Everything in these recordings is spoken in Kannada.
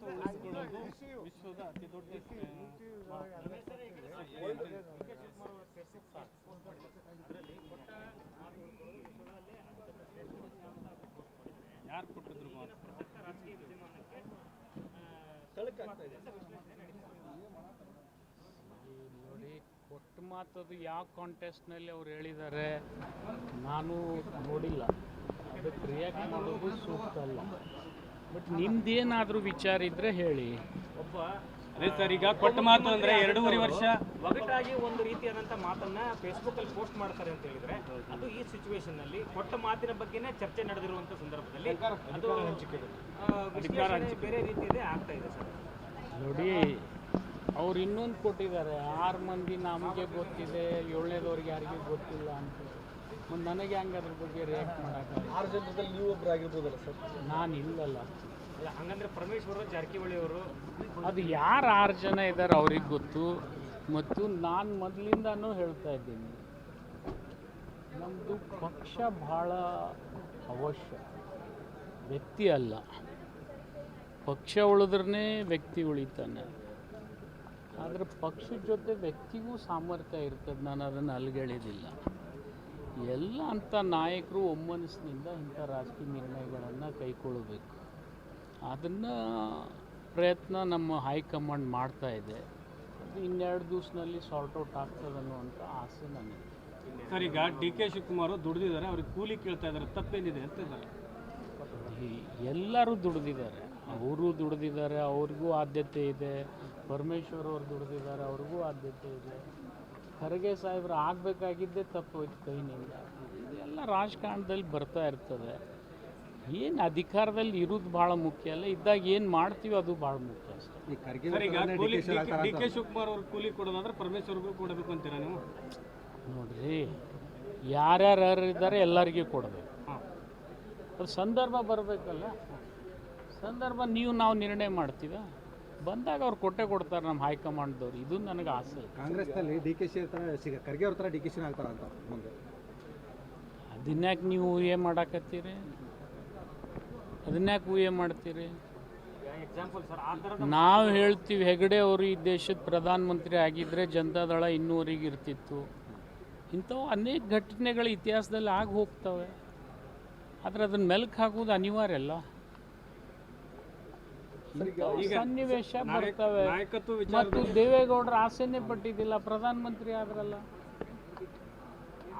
ಉಳಿಸಿಕೊಳ್ಳೋದು ವಿಶ್ವದ ಅತಿ ದೊಡ್ಡ ಯಾರು ಕೊಟ್ಟಿದ್ರು ನೋಡಿ, ಕೊಟ್ಟ ಮಾತದು ಯಾವ ಕಾಂಟೆಸ್ಟ್ನಲ್ಲಿ ಅವ್ರು ಹೇಳಿದ್ದಾರೆ ನಾನು ನೋಡಿಲ್ಲ, ಅದಕ್ಕೆ ರಿಯಾಕ್ಟ್ ಮಾಡೋದು ಸೂಕ್ತ ಅಲ್ಲ. ಬಟ್ ನಿಮ್ದೇನಾದರೂ ವಿಚಾರ ಇದ್ದರೆ ಹೇಳಿ. ಅದೇ ಸರ್, ಈಗ ಕೊಟ್ಟ ಮಾತು ಅಂದರೆ 2.5 ವರ್ಷ ಒಗಟಾಗಿ ಒಂದು ರೀತಿಯಾದಂಥ ಮಾತನ್ನ ಫೇಸ್ಬುಕ್ಕಲ್ಲಿ ಪೋಸ್ಟ್ ಮಾಡ್ತಾರೆ ಅಂತ ಹೇಳಿದ್ರೆ, ಅದು ಈ ಸಿಚುವೇಶನ್ನಲ್ಲಿ ಕೊಟ್ಟ ಮಾತಿನ ಬಗ್ಗೆನೇ ಚರ್ಚೆ ನಡೆದಿರುವಂಥ ಸಂದರ್ಭದಲ್ಲಿ ಅದು ವಿಶ್ಲೇಷಣೆ ಬೇರೆ ರೀತಿಯದೇ ಆಗ್ತಾ ಇದೆ ಸರ್. ನೋಡಿ, ಅವ್ರು ಇನ್ನೊಂದು ಕೊಟ್ಟಿದ್ದಾರೆ, 6 ಮಂದಿ ನಮಗೆ ಗೊತ್ತಿದೆ, 7ನೇದವ್ರಿಗೆ ಯಾರಿಗೂ ಗೊತ್ತಿಲ್ಲ ಅಂತ. ಮತ್ತು ನನಗೆ ಹಂಗೆ ಅದ್ರ ಬಗ್ಗೆ ರಿಯಾಕ್ಟ್ ಮಾಡೋಕ್ಕಾಗಲ್ಲ. 6 ಜನರಲ್ಲಿ ನೀವು ಒಬ್ಬರು ಆಗಿರ್ಬೋದಲ್ಲ ಸರ್? ನಾನು ಇಲ್ಲಲ್ಲ. ಹಂಗಂದ್ರೆ ಪರಮೇಶ್ವರ್ ಜಾರಕಿಹೊಳಿ ಅವರು ಅದು ಯಾರು 6 ಜನ ಇದ್ದಾರೆ ಅವ್ರಿಗೆ ಗೊತ್ತು. ಮತ್ತು ನಾನು ಮೊದಲಿಂದನೂ ಹೇಳ್ತಾ ಇದ್ದೀನಿ, ನಮ್ಮದು ಪಕ್ಷ ಭಾಳ ಅವಶ್ಯ, ವ್ಯಕ್ತಿ ಅಲ್ಲ. ಪಕ್ಷ ಉಳಿದ್ರೇ ವ್ಯಕ್ತಿ ಉಳಿತಾನೆ. ಆದರೆ ಪಕ್ಷದ ಜೊತೆ ವ್ಯಕ್ತಿಗೂ ಸಾಮರ್ಥ್ಯ ಇರ್ತದೆ, ನಾನು ಅದನ್ನು ಅಲ್ಗಳಿದಿಲ್ಲ. ಎಲ್ಲ ಅಂಥ ನಾಯಕರು ಒಮ್ಮನಸ್ಸಿನಿಂದ ಇಂಥ ರಾಜಕೀಯ ನಿರ್ಣಯಗಳನ್ನು ಕೈಗೊಳ್ಳಬೇಕು. ಅದನ್ನು ಪ್ರಯತ್ನ ನಮ್ಮ ಹೈಕಮಾಂಡ್ ಮಾಡ್ತಾ ಇದೆ. ಅದು 2 ದಿವಸದಲ್ಲಿ ಸಾರ್ಟ್ ಔಟ್ ಆಗ್ತದೆ ಅನ್ನುವಂಥ ಆಸೆ ನನಗೆ. ಸರ್, ಈಗ DK ಶಿವಕುಮಾರ್ ದುಡಿದಿದ್ದಾರೆ, ಅವ್ರಿಗೆ ಕೂಲಿ ಕೇಳ್ತಾ ಇದ್ದಾರೆ, ತಪ್ಪೇನಿದೆ ಅಂತ ಇದ್ದಾರೆ. ಎಲ್ಲರೂ ದುಡಿದಿದ್ದಾರೆ, ಅವರು ದುಡಿದಿದ್ದಾರೆ, ಅವ್ರಿಗೂ ಆದ್ಯತೆ ಇದೆ. ಪರಮೇಶ್ವರ್ ಅವ್ರು ದುಡಿದಿದ್ದಾರೆ, ಅವ್ರಿಗೂ ಆದ್ಯತೆ ಇದೆ. ಖರ್ಗೆ ಸಾಹೇಬ್ರು ಆಗಬೇಕಾಗಿದ್ದೇ ತಪ್ಪೋಯ್ತು ಕೈನಿಂದ. ಇದೆಲ್ಲ ರಾಜಕಾರಣದಲ್ಲಿ ಬರ್ತಾ ಇರ್ತದೆ. ಏನು ಅಧಿಕಾರದಲ್ಲಿ ಇರೋದು ಭಾಳ ಮುಖ್ಯ ಅಲ್ಲ, ಇದ್ದಾಗ ಏನು ಮಾಡ್ತೀವಿ ಅದು ಭಾಳ ಮುಖ್ಯ ಅಷ್ಟೇ. ಸರ್, ಈಗ DK ಶಿವಕುಮಾರ್ ಅವ್ರಿಗೆ ಕೂಲಿ ಕೊಡೋದಾದ್ರೆ ಪರಮೇಶ್ವರ್ಗೂ ಕೊಡಬೇಕು ಅಂತೀರಾ ನೀವು? ನೋಡ್ರಿ, ಯಾರ್ಯಾರು ಇದ್ದಾರೆ ಎಲ್ಲರಿಗೂ ಕೊಡಬೇಕು. ಅದು ಸಂದರ್ಭ ಬರಬೇಕಲ್ಲ. ಸಂದರ್ಭ ನಾವು ನಿರ್ಣಯ ಮಾಡ್ತೀವಿ, ಬಂದಾಗ ಅವ್ರು ಕೊಡ್ತಾರೆ ನಮ್ಮ ಹೈಕಮಾಂಡ್ದವ್ರು. ಇದು ನನಗೆ ಆಸೆ. ಕಾಂಗ್ರೆಸ್ನಲ್ಲಿ DKC ಖರ್ಗೆ ಅವ್ರ ಥರ DKC ಆಗ್ತಾರ ಅಂತ ಮುಂದೆ ಅದನ್ಯಾಕೆ ನೀವು ಊಹೆ ಮಾಡಾಕತ್ತೀರಿ? ಅದನ್ಯಾಕೆ ಊಹೆ ಮಾಡ್ತೀರಿ? ಎಕ್ಸಾಂಪಲ್ ಸರ್, ಆ ಥರದ ನಾವು ಹೇಳ್ತೀವಿ, ಹೆಗಡೆ ಅವರು ಈ ದೇಶದ ಪ್ರಧಾನಮಂತ್ರಿ ಆಗಿದ್ದರೆ ಜನತಾದಳ ಇನ್ನೂವರೆಗೆ ಇರ್ತಿತ್ತು. ಇಂಥವು ಅನೇಕ ಘಟನೆಗಳು ಇತಿಹಾಸದಲ್ಲಿ ಆಗಿ ಹೋಗ್ತವೆ. ಆದರೆ ಅದನ್ನು ಮೆಲುಕು ಹಾಕೋದು ಅನಿವಾರ್ಯ ಅಲ್ಲ. ಸನ್ನಿವೇಶ ಬರ್ತವೆ. ಮತ್ತು ದೇವೇಗೌಡರ ಆಸೆನೇ ಪಟ್ಟಿದ್ದಿಲ್ಲ, ಪ್ರಧಾನಮಂತ್ರಿ ಆದ್ರಲ್ಲ.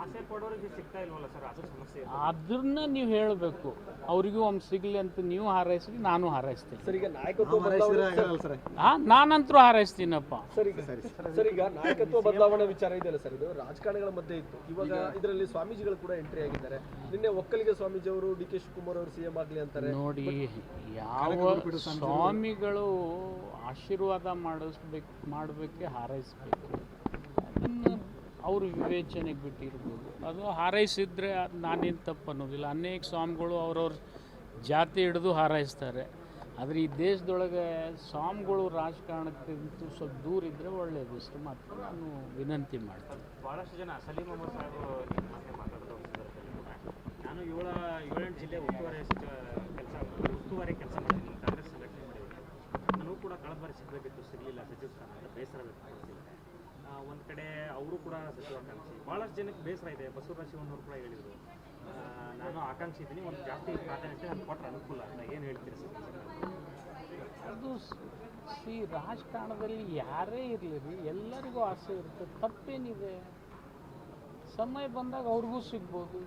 ಆಸೆ ಪಡೋರಿಗೆ ಸಿಗ್ತಾ ಇಲ್ವಲ್ಲ ಸರ್, ಅದು ಸಮಸ್ಯೆ. ಅದನ್ನ ನೀವು ಹೇಳಬೇಕು, ಅವರಿಗೂ ಒಮ್ಮೆ ಸಿಗಲಿ ಅಂತ ನೀವು ಹಾರೈಸಿ, ನಾನು ಹಾರೈಸ್ತೀನಿ. ಸರ್, ಈಗ ನಾಯಕತ್ವ ನಾನಂತರೂ ಹಾರೈಸ್ತೀನಪ್ಪ. ಸರ್, ಈಗ ನಾಯಕತ್ವ ಬದಲಾವಣೆ ವಿಚಾರ ಇದೆಯಲ್ಲ ಸರ್, ಇದು ರಾಜಕಾರಣಿಗಳ ಮಧ್ಯೆ ಇತ್ತು. ಇವಾಗ ಇದರಲ್ಲಿ ಸ್ವಾಮೀಜಿಗಳು ಕೂಡ ಎಂಟ್ರಿ ಆಗಿದ್ದಾರೆ. ನಿನ್ನೆ ಒಕ್ಕಲಿಗ ಸ್ವಾಮೀಜಿ ಅವರು DK ಶಿವಕುಮಾರ್ ಅವರು CM ಆಗಲಿ ಅಂತಾರೆ. ನೋಡಿ, ಯಾವ ಸ್ವಾಮಿಗಳು ಆಶೀರ್ವಾದ ಮಾಡಬೇಕೆ ಹಾರೈಸ್ಬೇಕು. ಅದನ್ನು ಅವರು ವಿವೇಚನೆಗೆ ಬಿಟ್ಟಿರ್ಬೋದು. ಅದು ಹಾರೈಸಿದ್ರೆ ನಾನೇನು ತಪ್ಪು ಅನ್ನೋದಿಲ್ಲ. ಅನೇಕ ಸ್ವಾಮಿಗಳು ಅವ್ರವ್ರ ಜಾತಿ ಹಿಡಿದು ಹಾರೈಸ್ತಾರೆ. ಆದರೆ ಈ ದೇಶದೊಳಗೆ ಸ್ವಾಮಿಗಳು ರಾಜಕಾರಣಕ್ಕಿಂತ ಸ್ವಲ್ಪ ದೂರ ಇದ್ದರೆ ಒಳ್ಳೆಯದು. ಇಷ್ಟು ಮಾತ್ರ ನಾನು ವಿನಂತಿ ಮಾಡ್ತೀನಿ. ಭಾಳಷ್ಟು ಜನ ಸಲೀಂ ಅಹಮದ್ ಸಾಹೇಬರು ಮಾತಾಡೋದು ನಾನು 7-8 ಜಿಲ್ಲೆ ಉಸ್ತುವಾರಿ ಕೆಲಸ ಮಾಡಿದ್ದೀನಿ, ಕಾಂಗ್ರೆಸ್ ಸಂಘಟನೆ ಮಾಡಿದ್ದೀನಿ. ನನಗೂ ಕೂಡ ಕಳೆದ ಬಾರಿ ಸಿಗಬೇಕಿತ್ತು, ಸಿಗಲಿಲ್ಲ. ಸಚಿವ ಸ್ಥಾನ ಅಂತ ಬೇಸರ ವ್ಯಕ್ತಪಡಿಸಿದ್ದಾರೆ. ಒಂದು ಕಡೆ ಅವರು ಕೂಡ ಸಚಿವಾಕಾಂಕ್ಷಿ. ಭಾಳಷ್ಟು ಜನಕ್ಕೆ ಬೇಸರ ಇದೆ. ಬಸವರಾಜ ಶಿವಣ್ಣವ್ರು ಕೂಡ ಹೇಳಿದರು, ನಾನು ಆಕಾಂಕ್ಷಿ ಇದ್ದೀನಿ, ಒಂದು ಜಾಸ್ತಿ ಪ್ರಾಧಾನ್ಯತೆ ನಾನು ಕೊಟ್ಟರೆ ಅನುಕೂಲ ಅಂತ. ಏನು ಹೇಳ್ತೀರಿ ಸರ್? ಅದು ರಾಜಕಾರಣದಲ್ಲಿ ಯಾರೇ ಇರಲಿ, ಎಲ್ಲರಿಗೂ ಆಸೆ ಇರ್ತದೆ. ತಪ್ಪೇನಿದೆ? ಸಮಯ ಬಂದಾಗ ಅವ್ರಿಗೂ ಸಿಗ್ಬೋದು.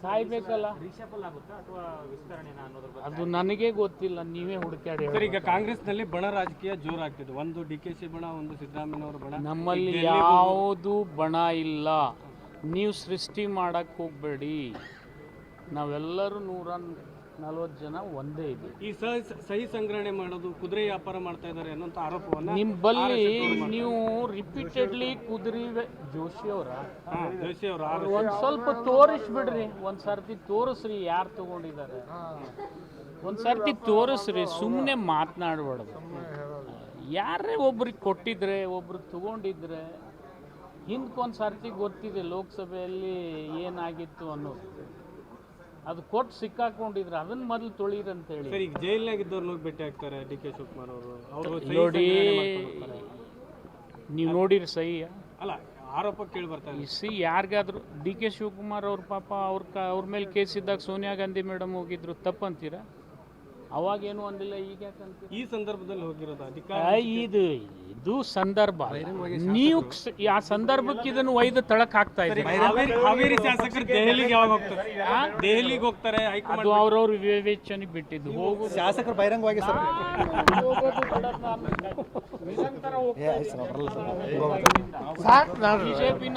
ಸಾಯ್ಬೇಕಲ್ಲ. ರೀಶಫಲ್ ಆಗುತ್ತಾ ಅಥವಾ ವಿಸ್ತರಣೆನ ಅನ್ನೋದ್ರ ಬಗ್ಗೆ ಅದು ನನಗೆ ಗೊತ್ತಿಲ್ಲ, ನೀವೇ ಹುಡುಕಾಡಿ. ಸರ್, ಈಗ ಕಾಂಗ್ರೆಸ್ನಲ್ಲಿ ಬಣ ರಾಜಕೀಯ ಜೋರಾಗ್ತಿದೆ. ಒಂದು DKC ಬಣ, ಒಂದು ಸಿದ್ದರಾಮಯ್ಯನವರ ಬಣ. ನಮ್ಮಲ್ಲಿ ಯಾವುದು ಬಣ ಇಲ್ಲ. ನೀವು ಸೃಷ್ಟಿ ಮಾಡಕ್ಕೆ ಹೋಗಬೇಡಿ. ನಾವೆಲ್ಲರೂ 140 ಜನ ಒಂದೇ ಇದೆ. ಈ ಸಹಿ ಸಂಗ್ರಹಣೆ ಮಾಡೋದು, ಕುದುರೆ ವ್ಯಾಪಾರ ಮಾಡ್ತಾ ಇದ್ದಾರೆ ಅನ್ನೋಂಥ ಆರೋಪವನ್ನು ನಿಮ್ಮ ಬಲ್ಲಿ ನೀವು ರಿಪೀಟೆಡ್ಲಿ ಜೋಶಿ ಅವರ ಒಂದು ಸ್ವಲ್ಪ ತೋರಿಸ್ಬಿಡ್ರಿ. ಒಂದು ಸರ್ತಿ ತೋರಿಸ್ರಿ ಯಾರು ತಗೊಂಡಿದ್ದಾರೆ. ಒಂದು ಸರ್ತಿ ತೋರಿಸ್ರಿ, ಸುಮ್ಮನೆ ಮಾತನಾಡಬಾರ್ದು. ಯಾರೇ ಒಬ್ರಿಗೆ ಕೊಟ್ಟಿದ್ರೆ, ಒಬ್ರು ತಗೊಂಡಿದ್ರೆ, ಹಿಂದ್ಕೊಂದು ಸರ್ತಿ ಗೊತ್ತಿದೆ ಲೋಕಸಭೆಯಲ್ಲಿ ಏನಾಗಿತ್ತು ಅನ್ನೋದು. ಅದು ಕೊಟ್ಟು ಸಿಕ್ಕಾಕೊಂಡಿದ್ರು ಅದನ್ನ ಮೊದಲು ತೊಳೀರಂತೇಳಿ. ಸರ್, ಈಗ ಜೈಲ್ನಾಗ ಇದ್ದವ್ರನ್ನ ಹೋಗಿ ಭೇಟಿ ಆಗ್ತಾರೆ ಡಿ ಕೆ ಶಿವಕುಮಾರ್ ಅವರು ನೋಡಿ, ನೀವು ನೋಡಿರಿ ಸಹಿ ಅಲ್ಲ, ಆರೋಪ ಕೇಳಿ ಬರ್ತಾರೆ. ಯಾರಿಗಾದ್ರು ಡಿ ಕೆ ಶಿವಕುಮಾರ್ ಅವ್ರ ಪಾಪ ಅವ್ರ ಮೇಲೆ ಕೇಸ್ ಇದ್ದಾಗ ಸೋನಿಯಾ ಗಾಂಧಿ ಮೇಡಮ್ ಹೋಗಿದ್ರು ತಪ್ಪಂತೀರಾ? ಅವಾಗೇನು ಅಂದಿಲ್ಲ, ಈಗ ಯಾಕಂತ ಈ ಸಂದರ್ಭದಲ್ಲಿ ಹೋಗಿರೋದು ಅಧಿಕಾರ ಇದು ಸಂದರ್ಭ. ನೀವು ಆ ಸಂದರ್ಭಕ್ಕೆ ಇದನ್ನು ಒಯ್ದು ತಳಕ್ ಹಾಕ್ತಾ ಇದ್ದೀರಿ. ಹಾವೇರಿ ಶಾಸಕರು ದೆಹಲಿಗೆ ಯಾವಾಗ ಹೋಗ್ತಾರೆ? ದೆಹಲಿಗೆ ಹೋಗ್ತಾರೆ, ಅದು ಅವ್ರವ್ರ ವಿವೇಚನೆಗೆ ಬಿಟ್ಟಿದ್ದು. ಹೋಗೋದು ಶಾಸಕರು ಬಹಿರಂಗವಾಗಿ ಸರ್ ಹೋಗೋದು ಬಿಡೋದು ನಿರಂತರ ಹೋಗ್ತಾ ಇದ್ದೀರಿ. ಬಿಜೆಪಿನ